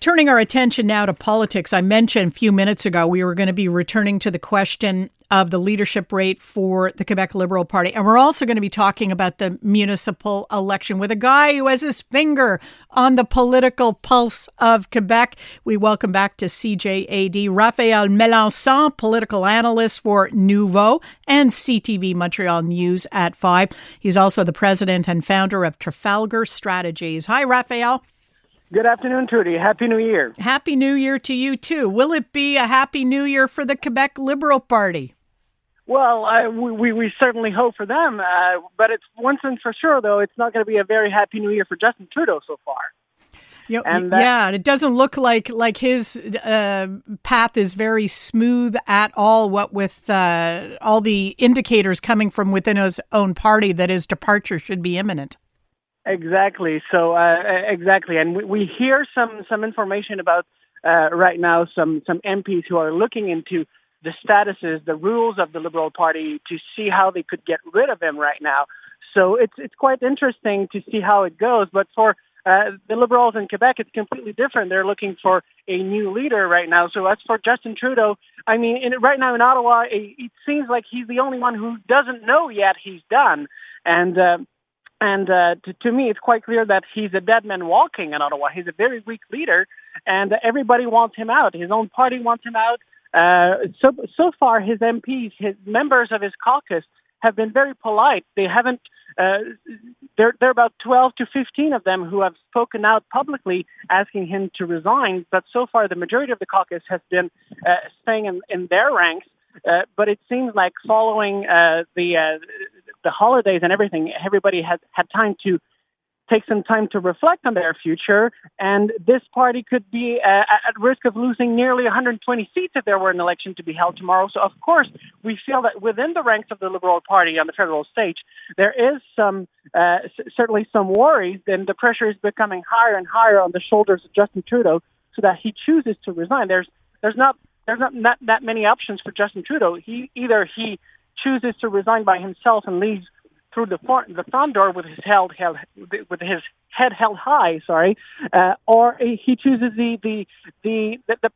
Turning our attention now to politics, I mentioned a few minutes ago we were going to be returning to the question of the leadership rate for the Quebec Liberal Party. And we're also going to be talking about the municipal election with a guy who has his finger on the political pulse of Quebec. We welcome back to CJAD Raphaël Melançon, political analyst for Noovo and CTV Montreal News at 5. He's also the president and founder of Trafalgar Strategies. Hi, Raphaël. Good afternoon, Trudie. Happy New Year. Happy New Year to you, too. Will it be a Happy New Year for the Quebec Liberal Party? Well, we certainly hope for them, but it's one thing for sure, though, it's not going to be a very Happy New Year for Justin Trudeau so far. It doesn't look like his path is very smooth at all, what with all the indicators coming from within his own party that his departure should be imminent. Exactly. So exactly, and we hear some information about right now some MPs who are looking into the statuses, the rules of the Liberal Party to see how they could get rid of him right now. So it's quite interesting to see how it goes. But for the Liberals in Quebec, it's completely different. They're looking for a new leader right now. So as for Justin Trudeau, I mean, right now in Ottawa, it seems like he's the only one who doesn't know yet he's done. And to me, it's quite clear that he's a dead man walking in Ottawa. He's a very weak leader, and everybody wants him out. His own party wants him out. So far, his MPs, his members of his caucus, have been very polite. They haven't. There are about 12 to 15 of them who have spoken out publicly asking him to resign. But so far, the majority of the caucus has been staying in their ranks. But it seems like following the holidays and everything, everybody has had time to take some time to reflect on their future, and this party could be at risk of losing nearly 120 seats if there were an election to be held tomorrow. So, of course, we feel that within the ranks of the Liberal Party on the federal stage, there is certainly some worries, and the pressure is becoming higher and higher on the shoulders of Justin Trudeau so that he chooses to resign. There's not that many options for Justin Trudeau. Either he chooses to resign by himself and leaves through the front door with his head held high, or he chooses the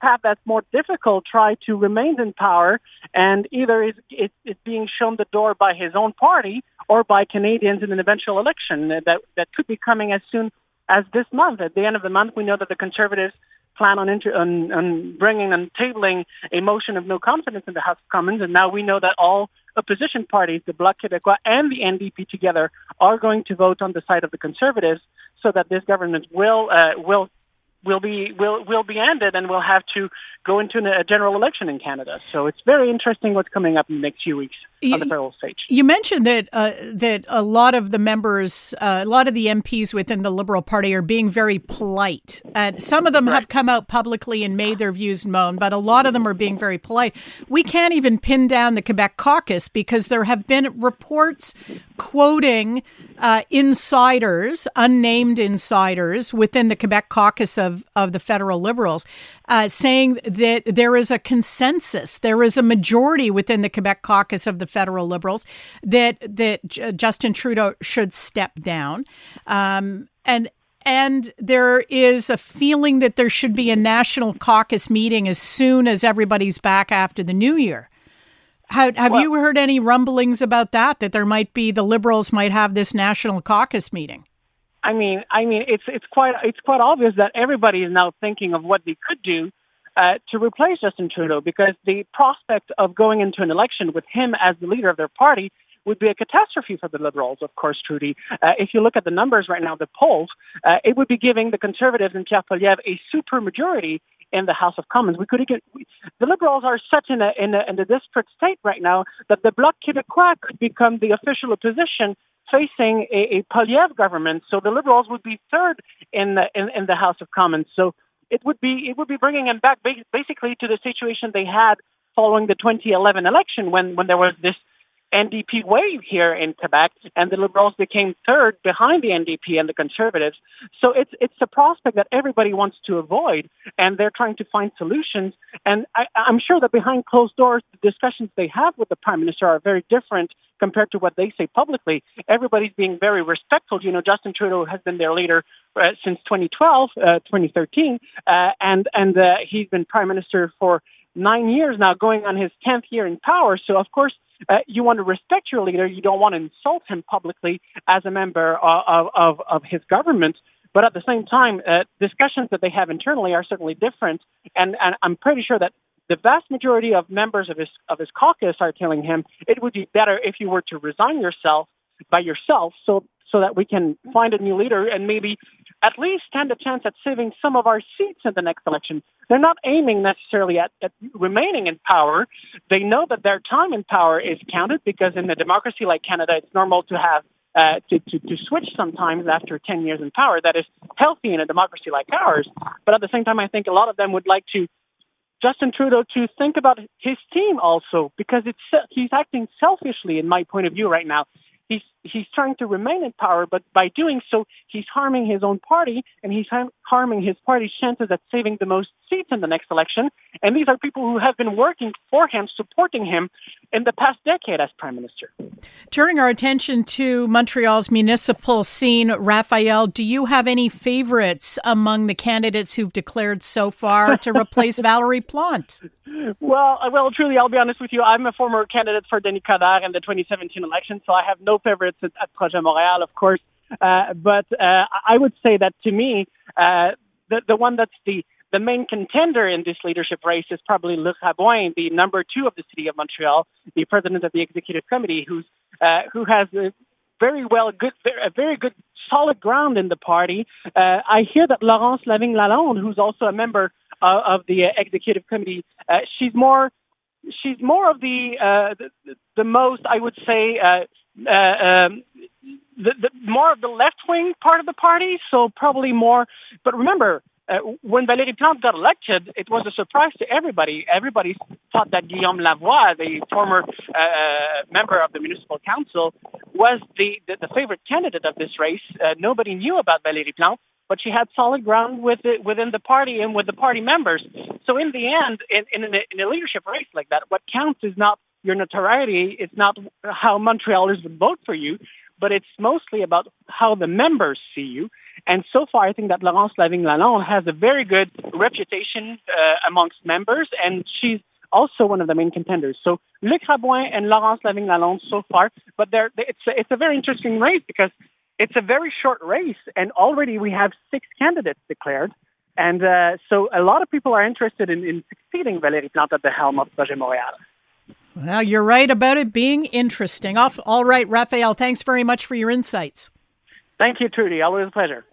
path that's more difficult, try to remain in power, and either it's being shown the door by his own party or by Canadians in an eventual election that could be coming as soon as this month. At the end of the month, we know that the Conservatives plan on bringing and tabling a motion of no confidence in the House of Commons, and now we know that all opposition parties, the Bloc Québécois and the NDP together, are going to vote on the side of the Conservatives, so that this government will be ended, and we'll have to go into a general election in Canada. So it's very interesting what's coming up in the next few weeks on the federal stage. You mentioned that a lot of the members, a lot of the MPs within the Liberal Party are being very polite. And some of them have come out publicly and made their views known, but a lot of them are being very polite. We can't even pin down the Quebec caucus because there have been reports quoting insiders, unnamed insiders within the Quebec caucus of the federal Liberals, saying that there is a consensus, there is a majority within the Quebec caucus of the federal Liberals that Justin Trudeau should step down. And there is a feeling that there should be a national caucus meeting as soon as everybody's back after the new year. Have you heard any rumblings about that the Liberals might have this national caucus meeting? I mean, it's quite obvious that everybody is now thinking of what they could do to replace Justin Trudeau, because the prospect of going into an election with him as the leader of their party would be a catastrophe for the Liberals, of course, Trudie. If you look at the numbers right now, the polls, it would be giving the Conservatives and Pierre Poilievre a supermajority in the House of Commons. The Liberals are such in a desperate state right now that the Bloc Québécois could become the official opposition facing a Poilievre government. So the Liberals would be third in the House of Commons. So it would be bringing them back basically to the situation they had following the 2011 election when there was this NDP wave here in Quebec, and the Liberals became third behind the NDP and the Conservatives. So it's a prospect that everybody wants to avoid, and they're trying to find solutions. And I'm sure that behind closed doors, the discussions they have with the Prime Minister are very different compared to what they say publicly. Everybody's being very respectful. You know, Justin Trudeau has been their leader since 2013, and he's been Prime Minister for 9 years now, going on his 10th year in power. So, of course, you want to respect your leader. You don't want to insult him publicly as a member of his government. But at the same time, discussions that they have internally are certainly different. And I'm pretty sure that the vast majority of members of his caucus are telling him it would be better if you were to resign by yourself so that we can find a new leader and maybe at least stand a chance at saving some of our seats in the next election. They're not aiming necessarily at remaining in power. They know that their time in power is counted, because in a democracy like Canada, it's normal to have to switch sometimes after 10 years in power. That is healthy in a democracy like ours. But at the same time, I think a lot of them would like Justin Trudeau to think about his team also, because he's acting selfishly, in my point of view right now. He's trying to remain in power, but by doing so, he's harming his own party, and he's harming his party's chances at saving the most seats in the next election. And these are people who have been working for him, supporting him in the past decade as Prime Minister. Turning our attention to Montreal's municipal scene, Raphaël, do you have any favorites among the candidates who've declared so far to replace Valérie Plante? Well, truly, I'll be honest with you. I'm a former candidate for Denis Coderre in the 2017 election, so I have no favorites at Projet Montréal, of course. But I would say that, to me, the one that's the main contender in this leadership race is probably Luc Rabouin, the number 2 of the city of Montreal, the president of the executive committee, who has a very good solid ground in the party. I hear that Laurence Lavigne-Lalonde, who's also a member of the executive committee, she's more of the most, I would say, the more of the left-wing part of the party, so probably more. But remember, when Valérie Plante got elected, it was a surprise to everybody. Everybody thought that Guillaume Lavoie, the former member of the municipal council, was the favorite candidate of this race. Nobody knew about Valérie Plante, but she had solid ground within the party and with the party members. So in the end, in a leadership race like that, what counts is not your notoriety. It's not how Montrealers would vote for you, but it's mostly about how the members see you. And so far, I think that Laurence Lavigne-Lalonde has a very good reputation amongst members, and she's also one of the main contenders. So Luc Rabouin and Laurence Lavigne-Lalonde so far, but it's a very interesting race because it's a very short race, and already we have 6 candidates declared. And so a lot of people are interested in succeeding Valérie Plante at the helm of Projet Montréal. Well, you're right about it being interesting. All right, Raphaël, thanks very much for your insights. Thank you, Trudie. Always a pleasure.